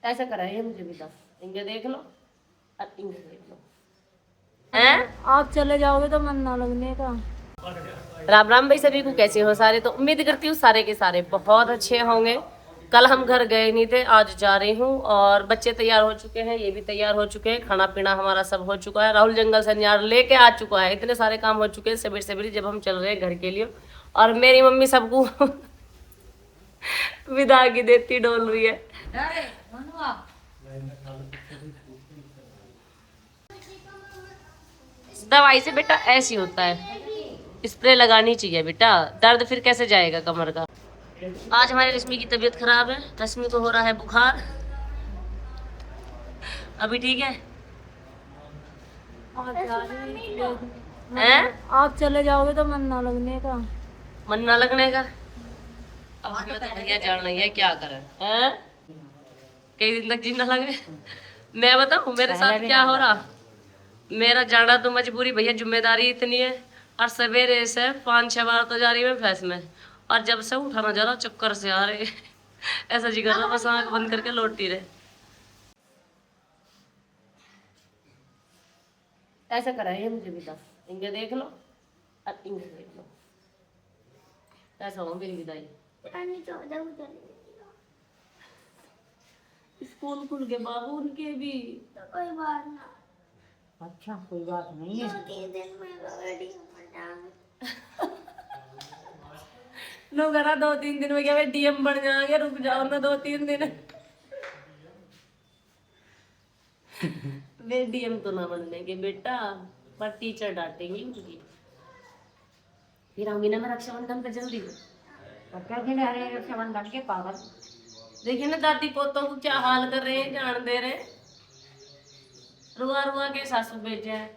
ऐसा कराइए मुझे भी 10 इंगे देख लो और इंगे देख लो हैं। आप चले जाओगे तो मन ना लगने का। राम राम भाई सभी को, कैसे हो सारे। तो उम्मीद करती हूँ सारे के सारे बहुत अच्छे होंगे। कल हम घर गए नहीं थे, आज जा रही हूँ और बच्चे तैयार हो चुके हैं, ये भी तैयार हो चुके हैं, खाना पीना हमारा सब हो चुका है। राहुल जंगल से नियार लेके आ चुका है, इतने सारे काम हो चुके हैं सबेरे सबेरे जब हम चल रहे हैं घर के लिए। और मेरी मम्मी सबको विदा की देती डोल रही है। दवाई से बेटा ऐसी होता है, स्प्रे लगानी चाहिए बेटा, दर्द फिर कैसे जाएगा कमर का। आज हमारी रश्मि की तबीयत खराब है, रश्मि को हो रहा है बुखार। अभी ठीक है हैं? आप चले जाओगे तो मन ना लगने का। मन ना लगने का। अब हमें तो भैया जाना ही है, क्या करें हैं? कई दिन तक जीना लगे। मैं बताऊं मेरे साथ क्या हो रहा। मेरा जाना तो मजबूरी भैया, जिम्मेदारी इतनी है। और सवेरे से 5-6 बार तो जा रही मैं भैंस में, और जब से उठाना जा रहा चक्कर से आ रहे ऐसा जी कर रहा बस आंख बंद करके लौटती रहे। ऐसा कराइए मुझे भी 10 इंगे देख लो और इंगे देख लो। ऐसा हो मेरी विदाई। स्कूल खुल गए बाबू उनके भी। तो कोई बात ना। अच्छा कोई बात नहीं है। 2-3 दिन में रेडी नो करा 2-3 दिन में क्या डीएम बन जाएंगे, रुक जाओ ना 2-3 दिन। वे डीएम तो ना बन लेंगे बेटा, पर टीचर डांटेंगी उनकी। फिर आऊंगी ना मैं रक्षाबंधन पे जल्दी। रक्षाबंधन के पागल देखिए ना दादी पोतों को क्या हाल कर रहे हैं, जान दे रहे। रुआ रुआ के सासू भेजे हैं।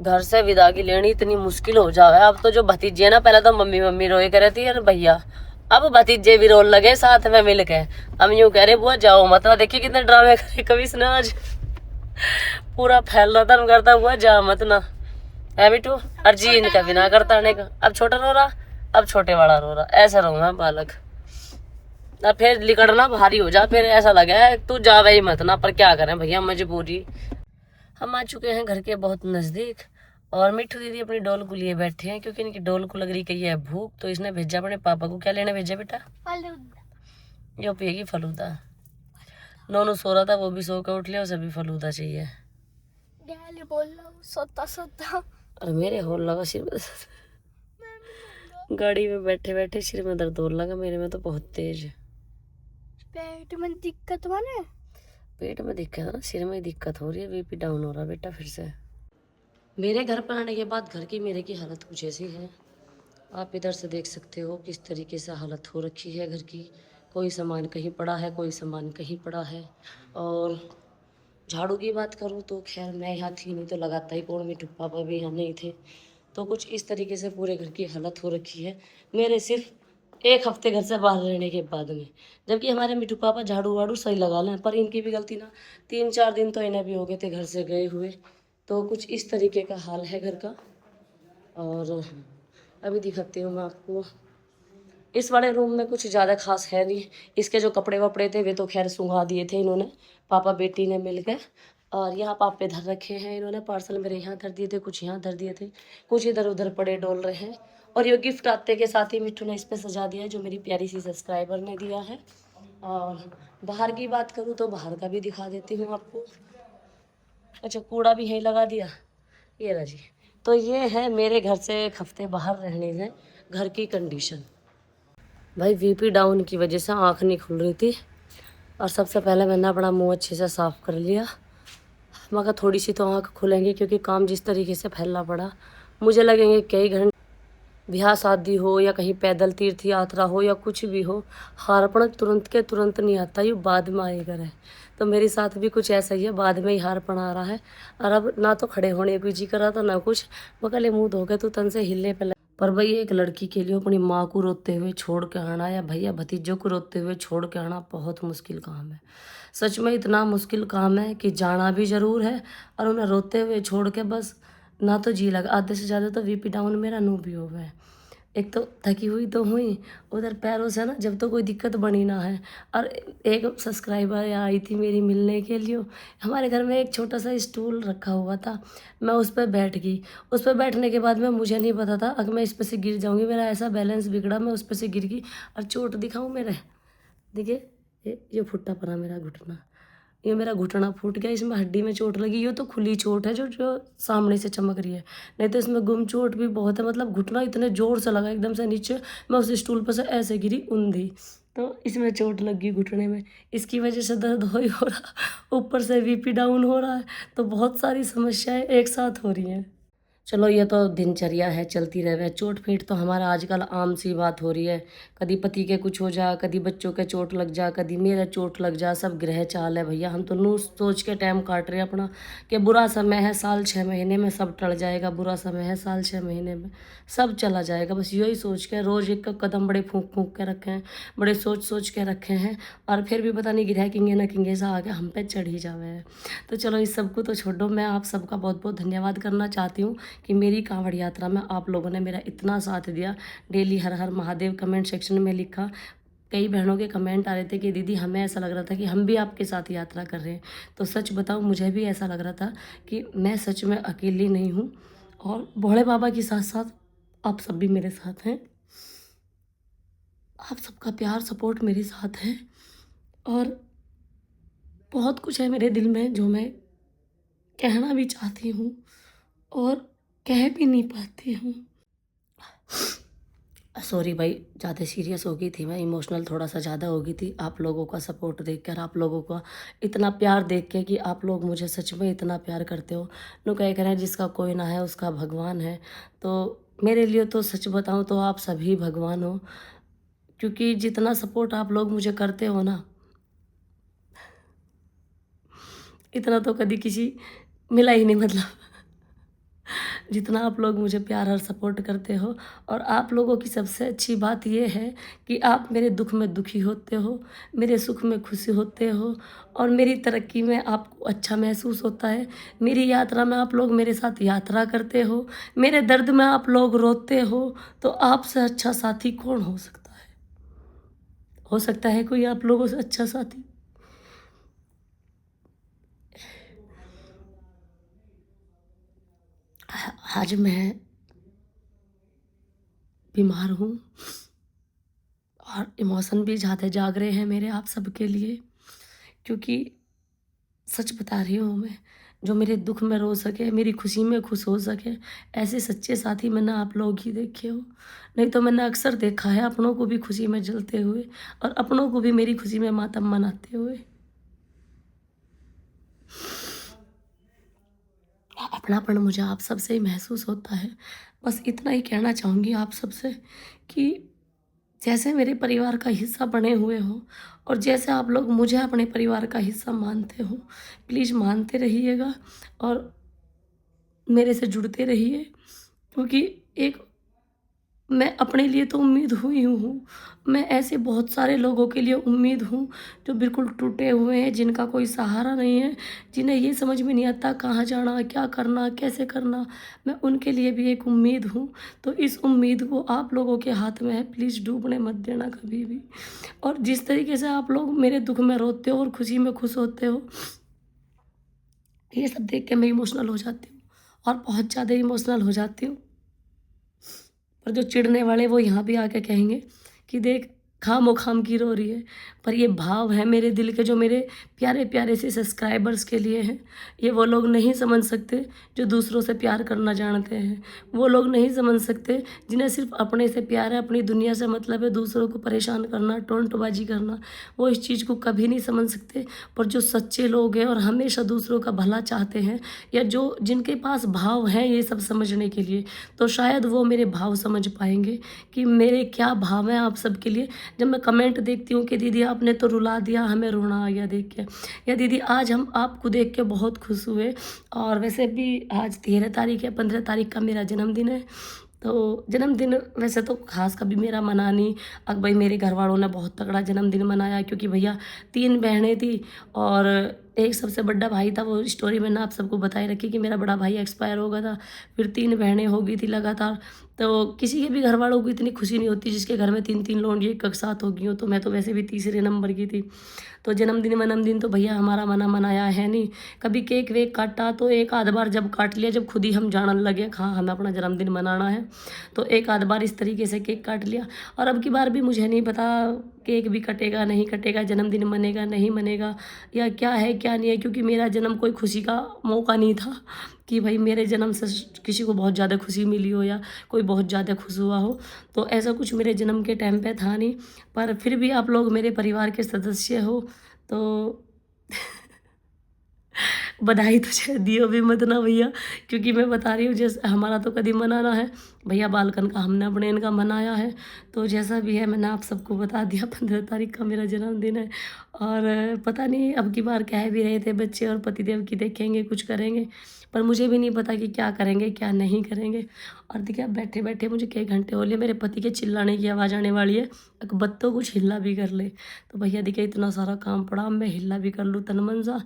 घर से विदा की लेनी इतनी मुश्किल हो जावे। अब तो जो भतीजे ना, पहले तो मम्मी मम्मी रोए करे थी यार भैया, अब भतीजे भी रोल लगे साथ में मिल के। हम यूं कह रहे बुआ जाओ मत, देखिए कितने ड्रामे करे कभी इसने आज पूरा फैल रहा था करता हुआ जा मत ना है बिटू। अर्जी इनका भी ना करता आने का। अब छोटा रो रहा, अब छोटे वाला रो रहा, ऐसा रहूंगा बालक। अब फिर लिकड़ना भारी हो जा, फिर ऐसा लगा है तू जावे ही मत ना, पर क्या करें भैया मजबूरी। हम आ चुके हैं घर के बहुत नजदीक और मिठू दीदी अपनी डोल को लिए बैठे हैं क्योंकि इनकी डोल को लग रही कही है भूख, तो इसने भेजा अपने पापा को। क्या लेने भेजा बेटा? यो पिएगी फलूदा। नोनू सो रहा था, वो भी सो के उठ लिया, उसे भी फलूदा चाहिए। बोल रहा हूँ सोता सोता। और मेरे होल लगा सिर में गाड़ी में बैठे बैठे सिर में दर्द होने लगा मेरे में तो बहुत तेज। पेट में दिक्कत बने, पेट में दिक्कत है ना, सिर में दिक्कत हो रही है, बीपी डाउन हो रहा है बेटा फिर से। मेरे घर पर आने के बाद घर की मेरे की हालत कुछ ऐसी है, आप इधर से देख सकते हो किस तरीके से हालत हो रखी है घर की। कोई सामान कहीं पड़ा है, कोई सामान कहीं पड़ा है। और झाड़ू की बात करूँ तो खैर मैं यहाँ थी नहीं तो लगाता ही कौन, मिठू पापा भी यहाँ नहीं थे। तो कुछ इस तरीके से पूरे घर की हालत हो रखी है मेरे सिर्फ 1 हफ्ते घर से बाहर रहने के बाद में। जबकि हमारे मिठू पापा झाड़ू वाड़ू सही लगा लें, पर इनकी भी गलती ना, 3-4 दिन तो इन्हें भी हो गए थे घर से गए हुए। तो कुछ इस तरीके का हाल है घर का। और अभी दिखाती हूँ मैं आपको। इस वाले रूम में कुछ ज़्यादा खास है नहीं। इसके जो कपड़े वपड़े थे वे तो खैर सुंघा दिए थे इन्होंने, पापा बेटी ने मिलकर। और यहाँ पापे धर रखे हैं इन्होंने, पार्सल मेरे यहाँ धर दिए थे, कुछ यहाँ धर दिए थे, कुछ इधर उधर पड़े डोल रहे हैं। और ये गिफ्ट आते के साथ ही मिट्टू ने इस पर सजा दिया है, जो मेरी प्यारी सी सब्सक्राइबर ने दिया है। और बाहर की बात करूँ तो बाहर का भी दिखा देती हूँ आपको। अच्छा कूड़ा भी यहीं लगा दिया, ये रहा जी। तो ये है मेरे घर से 1 हफ्ते बाहर रहने से घर की कंडीशन। भाई बीपी डाउन की वजह से आँख नहीं खुल रही थी, और सबसे पहले मैंने अपना मुंह अच्छे से साफ़ कर लिया। मगर थोड़ी सी तो आँख खुलेंगी क्योंकि काम जिस तरीके से फैलना पड़ा, मुझे लगेंगे कई घंटे। ब्याह शादी हो या कहीं पैदल तीर्थ यात्रा हो या कुछ भी हो, हारपण तुरंत के तुरंत नहीं आता, ये बाद में आएगा रहे। तो मेरे साथ भी कुछ ऐसा ही है, बाद में ही हारपण आ रहा है। और अब ना तो खड़े होने को जी कर रहा था ना कुछ, मगर ले मुँह धो के तू तन से हिलने पे। पर भाई एक लड़की के लिए अपनी माँ को रोते हुए छोड़ के आना या भैया भतीजों को रोते हुए छोड़ के आना बहुत मुश्किल काम है। सच में इतना मुश्किल काम है कि जाना भी ज़रूर है, और उन्हें रोते हुए छोड़ के बस ना तो जी लगा, आधे से ज़्यादा तो बीपी डाउन मेरा नू भी हो गया है। एक तो थकी हुई तो हुई, उधर पैरों से ना जब तो कोई दिक्कत बनी ना है। और एक सब्सक्राइबर आई थी मेरी मिलने के लिए, हमारे घर में एक छोटा सा स्टूल रखा हुआ था, मैं उस पर बैठ गई। उस पर बैठने के बाद में मुझे नहीं पता था अगर मैं इस पर से गिर जाऊँगी, मेरा ऐसा बैलेंस बिगड़ा, मैं उस पर से गिर गई। और चोट दिखाऊँ मेरे, देखिए ये फुट्टा पड़ा मेरा घुटना, ये मेरा घुटना फूट गया, इसमें हड्डी में चोट लगी। ये तो खुली चोट है जो जो सामने से चमक रही है, नहीं तो इसमें गुम चोट भी बहुत है। मतलब घुटना इतने ज़ोर से लगा एकदम से नीचे, मैं उस स्टूल पर से ऐसे गिरी ऊंधी, तो इसमें चोट लग गई घुटने में। इसकी वजह से दर्द हो रहा, ऊपर से बीपी डाउन हो रहा है, तो बहुत सारी समस्याएं एक साथ हो रही हैं। चलो ये तो दिनचर्या है, चलती रहे। चोट पीट तो हमारा आजकल आम सी बात हो रही है, कभी पति के कुछ हो जा, कभी बच्चों के चोट लग जा, कभी मेरा चोट लग जा, सब ग्रह चाल है भैया। हम तो नू सोच के टाइम काट रहे हैं अपना कि बुरा समय है, साल 6 महीने में सब टल जाएगा, बुरा समय है, साल 6 महीने में सब चला जाएगा। बस यही सोच के रोज़ एक कदम बड़े फूंक फूंक के रखे हैं, बड़े सोच सोच के रखे हैं, और फिर भी पता नहीं ग्रह किंगे ना किंगे सा आगे हम पे चढ़ ही जावे है। तो चलो इस सब को तो छोड़ो, मैं आप सबका बहुत बहुत धन्यवाद करना चाहती हूँ कि मेरी कांवड़ यात्रा में आप लोगों ने मेरा इतना साथ दिया। डेली हर हर महादेव कमेंट सेक्शन में लिखा, कई बहनों के कमेंट आ रहे थे कि दीदी हमें ऐसा लग रहा था कि हम भी आपके साथ यात्रा कर रहे हैं। तो सच बताऊं, मुझे भी ऐसा लग रहा था कि मैं सच में अकेली नहीं हूँ, और भोले बाबा के साथ साथ आप सब भी मेरे साथ हैं। आप सबका प्यार सपोर्ट मेरे साथ है, और बहुत कुछ है मेरे दिल में जो मैं कहना भी चाहती हूँ और कह भी नहीं पाती हूँ। सॉरी भाई, ज़्यादा सीरियस हो गई थी मैं, इमोशनल थोड़ा सा ज़्यादा हो गई थी। आप लोगों का सपोर्ट देख कर, आप लोगों का इतना प्यार देख के कि आप लोग मुझे सच में इतना प्यार करते हो। नो कह कर जिसका कोई ना है उसका भगवान है, तो मेरे लिए तो सच बताऊँ तो आप सभी भगवान हो, क्योंकि जितना सपोर्ट आप लोग मुझे करते हो ना, इतना तो कभी किसी मिला ही नहीं। मतलब जितना आप लोग मुझे प्यार और सपोर्ट करते हो, और आप लोगों की सबसे अच्छी बात ये है कि आप मेरे दुख में दुखी होते हो, मेरे सुख में खुशी होते हो, और मेरी तरक्की में आपको अच्छा महसूस होता है। मेरी यात्रा में आप लोग मेरे साथ यात्रा करते हो, मेरे दर्द में आप लोग रोते हो, तो आपसे अच्छा साथी कौन हो सकता है? हो सकता है कोई आप लोगों से अच्छा साथी? आज मैं बीमार हूँ, और इमोशन भी ज़्यादा जाग रहे हैं मेरे आप सबके लिए, क्योंकि सच बता रही हूँ मैं, जो मेरे दुख में रो सके, मेरी खुशी में खुश हो सके, ऐसे सच्चे साथी मैंने आप लोग ही देखे हो। नहीं तो मैंने अक्सर देखा है अपनों को भी खुशी में जलते हुए, और अपनों को भी मेरी खुशी में मातम मनाते हुए। अपनापन मुझे आप सबसे ही महसूस होता है। बस इतना ही कहना चाहूँगी आप सबसे कि जैसे मेरे परिवार का हिस्सा बने हुए हो, और जैसे आप लोग मुझे अपने परिवार का हिस्सा मानते हो, प्लीज़ मानते रहिएगा और मेरे से जुड़ते रहिए, क्योंकि एक मैं अपने लिए तो उम्मीद हुई हूँ, मैं ऐसे बहुत सारे लोगों के लिए उम्मीद हूँ जो बिल्कुल टूटे हुए हैं, जिनका कोई सहारा नहीं है, जिन्हें ये समझ में नहीं आता कहाँ जाना, क्या करना, कैसे करना। मैं उनके लिए भी एक उम्मीद हूँ, तो इस उम्मीद को आप लोगों के हाथ में है, प्लीज़ डूबने मत देना कभी भी। और जिस तरीके से आप लोग मेरे दुख में रोते हो और खुशी में खुश होते हो, ये सब देख के मैं इमोशनल हो जाती हूँ, और बहुत ज़्यादा इमोशनल हो जाती हूँ। पर जो चिढ़ने वाले वो यहाँ भी आके कहेंगे कि देख खामोखाम की रो रही है, पर ये भाव है मेरे दिल के, जो मेरे प्यारे प्यारे से सब्सक्राइबर्स के लिए हैं। ये वो लोग नहीं समझ सकते जो दूसरों से प्यार करना जानते हैं, वो लोग नहीं समझ सकते जिन्हें सिर्फ अपने से प्यार है, अपनी दुनिया से मतलब है, दूसरों को परेशान करना, टोंटबाजी करना, वो इस चीज़ को कभी नहीं समझ सकते। पर जो सच्चे लोग हैं और हमेशा दूसरों का भला चाहते हैं, या जो जिनके पास भाव हैं ये सब समझने के लिए, तो शायद वो मेरे भाव समझ पाएंगे कि मेरे क्या भाव हैं आप सबके लिए। जब मैं कमेंट देखती हूँ कि दीदी आपने तो रुला दिया, हमें रोना आ गया देख के, या दीदी आज हम आपको देख के बहुत खुश हुए। और वैसे भी आज 13 तारीख है, 15 तारीख का मेरा जन्मदिन है, तो जन्मदिन वैसे तो खास कभी मेरा मना नहीं। अब भाई मेरे घर वालों ने बहुत तगड़ा जन्मदिन मनाया, क्योंकि भैया 3 बहनें थी और एक सबसे बड़ा भाई था, वो स्टोरी मैंने आप सबको बताई रखी कि मेरा बड़ा भाई एक्सपायर हो गया था। फिर 3 बहनें हो गई थी लगातार। तो किसी के भी घर वालों को इतनी खुशी नहीं होती जिसके घर में 3-3 लौंडियाँ एक साथ हो गई हों। तो मैं तो वैसे भी तीसरे नंबर की थी। तो जन्मदिन वन्मदिन तो भैया हमारा मनाया है नहीं। कभी केक वेक काटा तो एक आध बार जब काट लिया, जब खुद ही हम जानने लगे हाँ हमें अपना जन्मदिन मनाना है, तो एक आध बार इस तरीके से केक काट लिया। और अब की बार भी मुझे नहीं पता केक भी कटेगा नहीं कटेगा, जन्मदिन मनेगा नहीं मनेगा, या क्या है क्या नहीं है, क्योंकि मेरा जन्म कोई खुशी का मौका नहीं था कि भाई मेरे जन्म से किसी को बहुत ज़्यादा खुशी मिली हो या कोई बहुत ज़्यादा खुश हुआ हो। तो ऐसा कुछ मेरे जन्म के टाइम पे था नहीं। पर फिर भी आप लोग मेरे परिवार के सदस्य हो तो बधाई तो शायद दियो भी मत ना भैया, क्योंकि मैं बता रही हूँ जैसे हमारा तो कभी मनाना है भैया, बालकन का हमने अपने इनका मनाया है। तो जैसा भी है मैंने आप सबको बता दिया, 15 तारीख का मेरा जन्मदिन है। और पता नहीं अब की बार कह भी रहे थे बच्चे और पतिदेव की देखेंगे कुछ करेंगे, पर मुझे भी नहीं पता कि क्या करेंगे क्या नहीं करेंगे। और देखिए अब बैठे बैठे मुझे कई घंटे हो लिए, मेरे पति के चिल्लाने की आवाज़ आने वाली है, एक बत्तों कुछ हिल्ला भी कर ले। तो भैया देखिए इतना सारा काम पड़ा, अब मैं हिल्ला भी कर लूँ तन मन सा।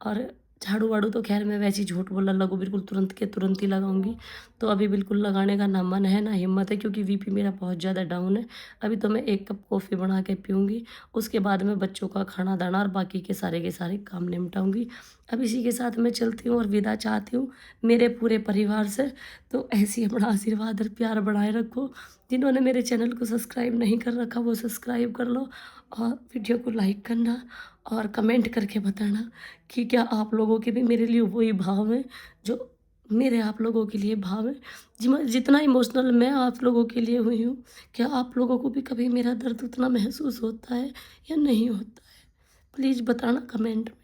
और झाड़ू वाड़ू तो खैर मैं वैसे ही झूठ बोलने लगूँ, बिल्कुल तुरंत के तुरंत ही लगाऊंगी। तो अभी बिल्कुल लगाने का ना मन है ना हिम्मत है, क्योंकि बीपी मेरा बहुत ज़्यादा डाउन है। अभी तो मैं 1 कप कॉफ़ी बना के पीऊँगी, उसके बाद मैं बच्चों का खाना दाना और बाकी के सारे काम निपटाऊँगी। अब इसी के साथ मैं चलती हूँ और विदा चाहती हूँ मेरे पूरे परिवार से। तो ऐसी अपना आशीर्वाद और प्यार बढ़ाए रखो। जिन्होंने मेरे चैनल को सब्सक्राइब नहीं कर रखा वो सब्सक्राइब कर लो, और वीडियो को लाइक करना और कमेंट करके बताना कि क्या आप लोगों के भी मेरे लिए वही भाव है जो मेरे आप लोगों के लिए भाव है। जितना इमोशनल मैं आप लोगों के लिए हुई हूँ, क्या आप लोगों को भी कभी मेरा दर्द उतना महसूस होता है या नहीं होता है? प्लीज़ बताना कमेंट में।